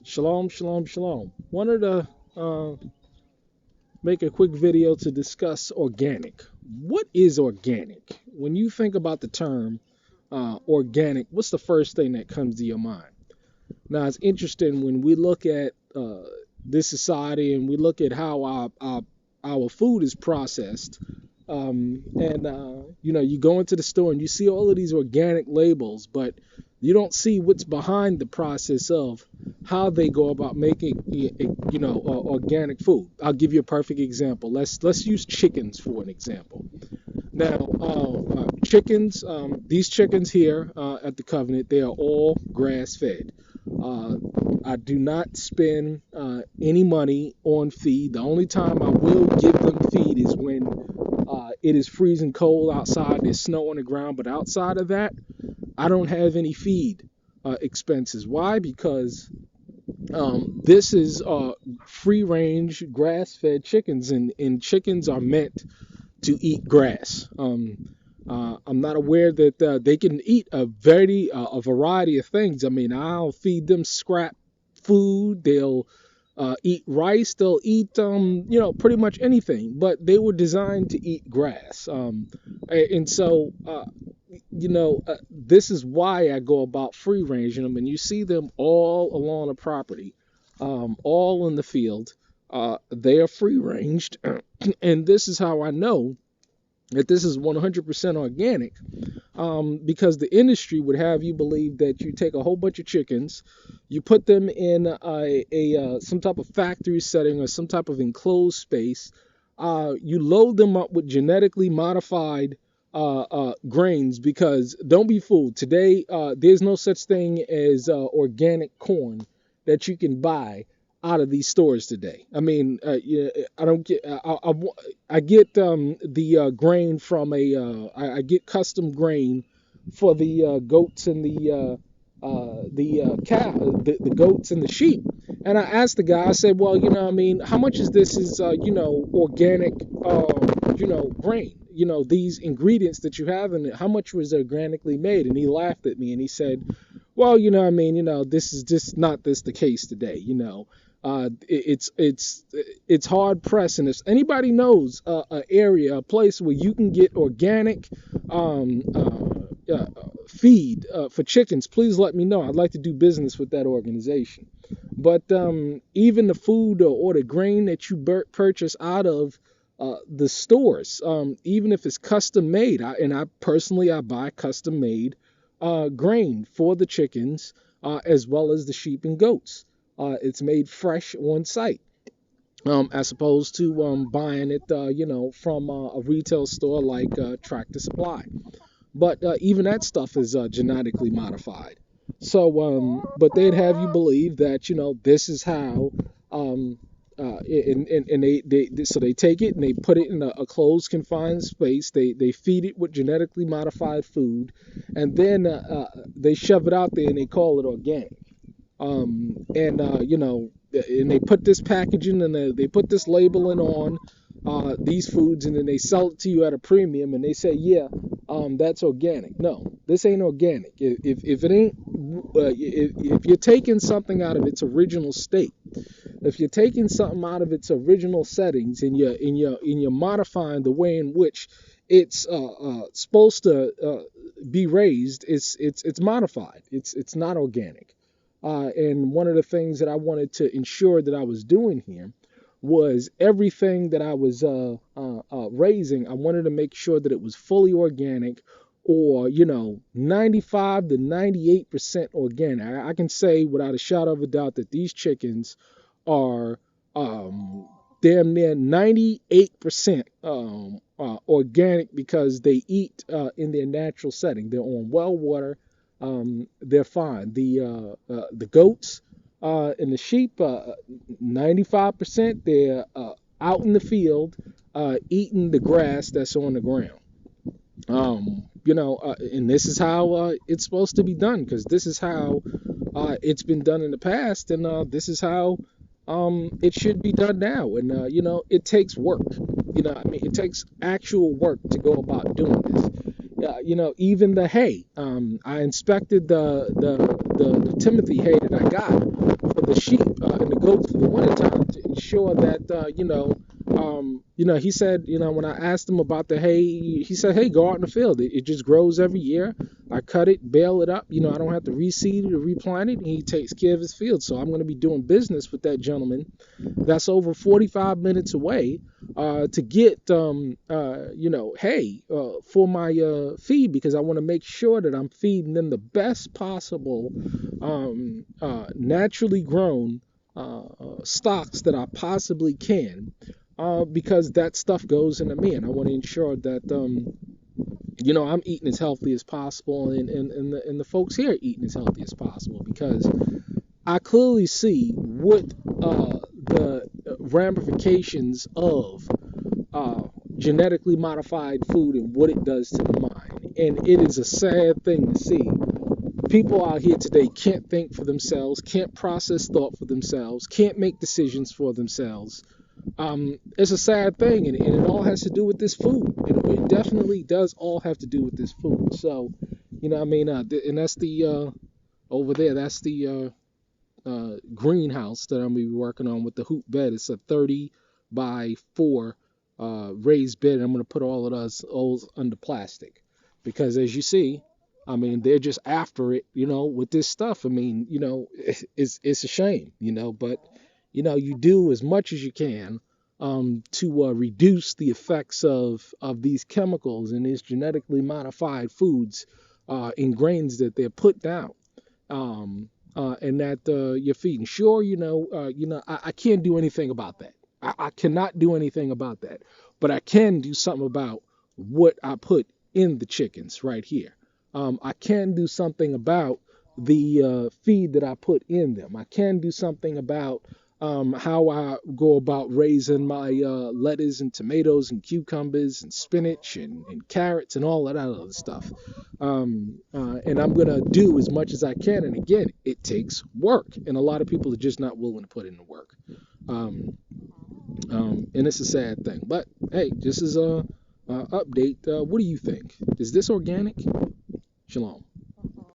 Shalom, shalom, shalom. Wanted to uh, make a quick video to discuss organic. What is organic? When you think about the term organic, what's the first thing that comes to your mind? Now, it's interesting when we look at this society and we look at how our food is processed. You go into the store and you see all of these organic labels, but you don't see what's behind the process of how they go about making, organic food. I'll give you a perfect example. Let's use chickens for an example. Now, chickens, these chickens here at the Covenant, they are all grass fed. Uh, I do not spend any money on feed. The only time I will give them feed is when it is freezing cold outside, there's snow on the ground. But outside of that, I don't have any feed expenses. Why? Because this is free range grass fed chickens, and chickens are meant to eat grass. I'm not aware that they can eat a variety of things. I mean, I'll feed them scrap food. They'll eat rice. They'll eat pretty much anything. But they were designed to eat grass. And so this is why I go about free ranging them, and you see them all along the property, all in the field. They are free ranged, and this is how I know that this is 100% organic, because the industry would have you believe that you take a whole bunch of chickens, you put them in some type of factory setting or some type of enclosed space, you load them up with genetically modified grains, because don't be fooled. Today, there's no such thing as organic corn that you can buy out of these stores today. I mean, yeah, I don't get. I get the grain from I get custom grain for the goats and the cow, the goats and the sheep. And I asked the guy. I said, well, I mean, how much is this is organic grain? These ingredients that you have in it, how much was organically made? And he laughed at me and he said, well, I mean, this is just not this the case today. It's hard pressed, and if anybody knows an area, a place where you can get organic feed for chickens, please let me know. I'd like to do business with that organization. But even the food or the grain that you purchase out of the stores, even if it's custom made, I personally I buy custom made grain for the chickens, as well as the sheep and goats. It's made fresh on site, as opposed to buying it, from a retail store like Tractor Supply. But even that stuff is genetically modified. So, but they'd have you believe that this is how, and so they take it and they put it in a closed confined space. They feed it with genetically modified food, and then they shove it out there and they call it organic. And they put this packaging and they put this labeling on these foods, and then they sell it to you at a premium, and they say, yeah, that's organic. No, this ain't organic. If it ain't, if you're taking something out of its original state, if you're taking something out of its original settings, and you're modifying the way in which it's supposed to be raised, it's modified. It's not organic. And one of the things that I wanted to ensure that I was doing here was everything that I was raising. I wanted to make sure that it was fully organic, or 95 to 98% organic. I can say without a shadow of a doubt that these chickens are damn near 98% organic, because they eat in their natural setting. They're on well water. They're fine. The goats and the sheep, 95%, they're out in the field eating the grass that's on the ground. And this is how it's supposed to be done, because this is how it's been done in the past, and this is how it should be done now. And it takes work. I mean, it takes actual work to go about doing this. Even the hay. I inspected the Timothy hay that I got for the sheep and the goats in the wintertime to ensure that he said, when I asked him about the hay, he said, hey, go out in the field. It just grows every year. I cut it, bale it up. I don't have to reseed it or replant it. And he takes care of his field. So I'm going to be doing business with that gentleman that's over 45 minutes away to get, hay for my feed, because I want to make sure that I'm feeding them the best possible naturally grown stocks that I possibly can, because that stuff goes into me, and I want to ensure that I'm eating as healthy as possible, and the folks here are eating as healthy as possible, because I clearly see what the ramifications of genetically modified food and what it does to the mind. And it is a sad thing to see. People out here today can't think for themselves, can't process thought for themselves, can't make decisions for themselves. It's a sad thing, and it all has to do with this food. It definitely does all have to do with this food. So, and that's the over there. That's the greenhouse that I'm gonna be working on with the hoop bed. It's a 30 by 4 raised bed. I'm gonna put all of those under plastic, because as you see, they're just after it, with this stuff. It's a shame, but you do as much as you can to reduce the effects of these chemicals and these genetically modified foods in grains that they're put down, and that you're feeding. Sure, I can't do anything about that. I cannot do anything about that, but I can do something about what I put in the chickens right here. I can do something about the feed that I put in them. I can do something about how I go about raising my lettuce and tomatoes and cucumbers and spinach and carrots and all of that other stuff. And I'm going to do as much as I can. And again, it takes work. And a lot of people are just not willing to put in the work. And it's a sad thing. But hey, this is a update. What do you think? Is this organic? Shalom.